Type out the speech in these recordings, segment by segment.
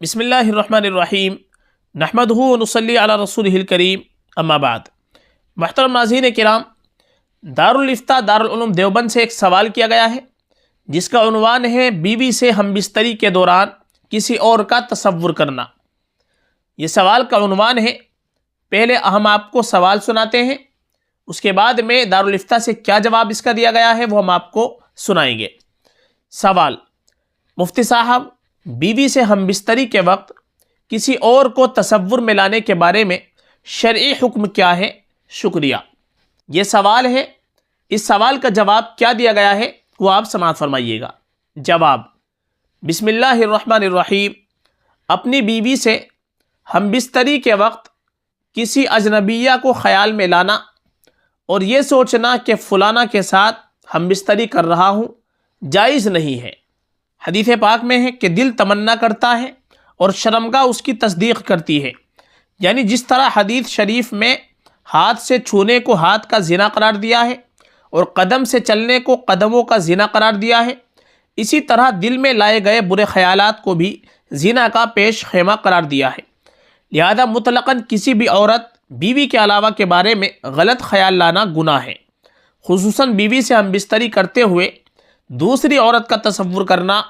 بسم اللہ الرحمن الرحیم نحمدہ ونصلی علی رسولہ الکریم اما بعد۔ محترم ناظرین کرام، دارالفتاء دارالعلوم دیوبند سے ایک سوال کیا گیا ہے جس کا عنوان ہے بیوی سے ہم بستری کے دوران کسی اور کا تصور کرنا۔ یہ سوال کا عنوان ہے۔ پہلے ہم آپ کو سوال سناتے ہیں، اس کے بعد میں دارالفتاء سے کیا جواب اس کا دیا گیا ہے وہ ہم آپ کو سنائیں گے۔ سوال: مفتی صاحب، بیوی سے ہم بستری کے وقت کسی اور کو تصور میں لانے کے بارے میں شرعی حکم کیا ہے؟ شکریہ۔ یہ سوال ہے، اس سوال کا جواب کیا دیا گیا ہے وہ آپ سماعت فرمائیے گا۔ جواب: بسم اللہ الرحمن الرحیم۔ اپنی بیوی سے ہم بستری کے وقت کسی اجنبیہ کو خیال میں لانا اور یہ سوچنا کہ فلانا کے ساتھ ہم بستری کر رہا ہوں جائز نہیں ہے۔ حدیث پاک میں ہے کہ دل تمنا کرتا ہے اور شرمگاہ اس کی تصدیق کرتی ہے، یعنی جس طرح حدیث شریف میں ہاتھ سے چھونے کو ہاتھ کا زنا قرار دیا ہے اور قدم سے چلنے کو قدموں کا زنا قرار دیا ہے، اسی طرح دل میں لائے گئے برے خیالات کو بھی زنا کا پیش خیمہ قرار دیا ہے۔ لہذا مطلقاً کسی بھی عورت بیوی کے علاوہ کے بارے میں غلط خیال لانا گناہ ہے، خصوصاً بیوی سے ہم بستری کرتے ہوئے دوسری عورت کا تصور کرنا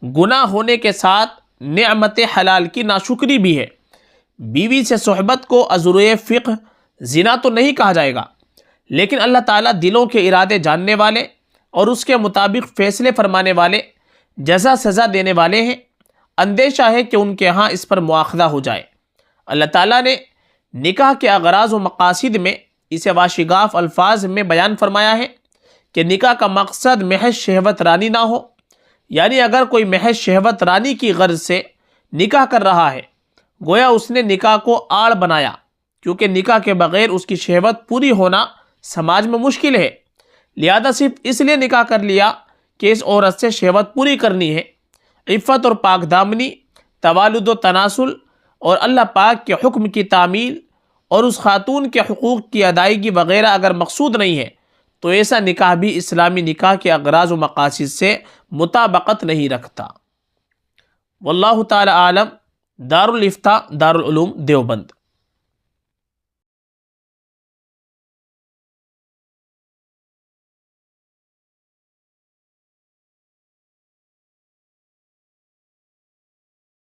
گناہ ہونے کے ساتھ نعمت حلال کی ناشکری بھی ہے۔ بیوی سے صحبت کو ازروئے فقہ زنا تو نہیں کہا جائے گا، لیکن اللہ تعالیٰ دلوں کے ارادے جاننے والے اور اس کے مطابق فیصلے فرمانے والے، جزا سزا دینے والے ہیں۔ اندیشہ ہے کہ ان کے ہاں اس پر مواخذہ ہو جائے۔ اللہ تعالیٰ نے نکاح کے اغراض و مقاصد میں اسے واشگاف الفاظ میں بیان فرمایا ہے کہ نکاح کا مقصد محض شہوت رانی نہ ہو، یعنی اگر کوئی محض شہوت رانی کی غرض سے نکاح کر رہا ہے گویا اس نے نکاح کو آڑ بنایا، کیونکہ نکاح کے بغیر اس کی شہوت پوری ہونا سماج میں مشکل ہے۔ لہذا صرف اس لیے نکاح کر لیا کہ اس عورت سے شہوت پوری کرنی ہے۔ عفت اور پاک دامنی، توالد و تناسل اور اللہ پاک کے حکم کی تعمیل اور اس خاتون کے حقوق کی ادائیگی وغیرہ اگر مقصود نہیں ہے تو ایسا نکاح بھی اسلامی نکاح کے اغراض و مقاصد سے مطابقت نہیں رکھتا۔ واللہ تعالی عالم۔ دارالفتاء دارالعلوم دیوبند۔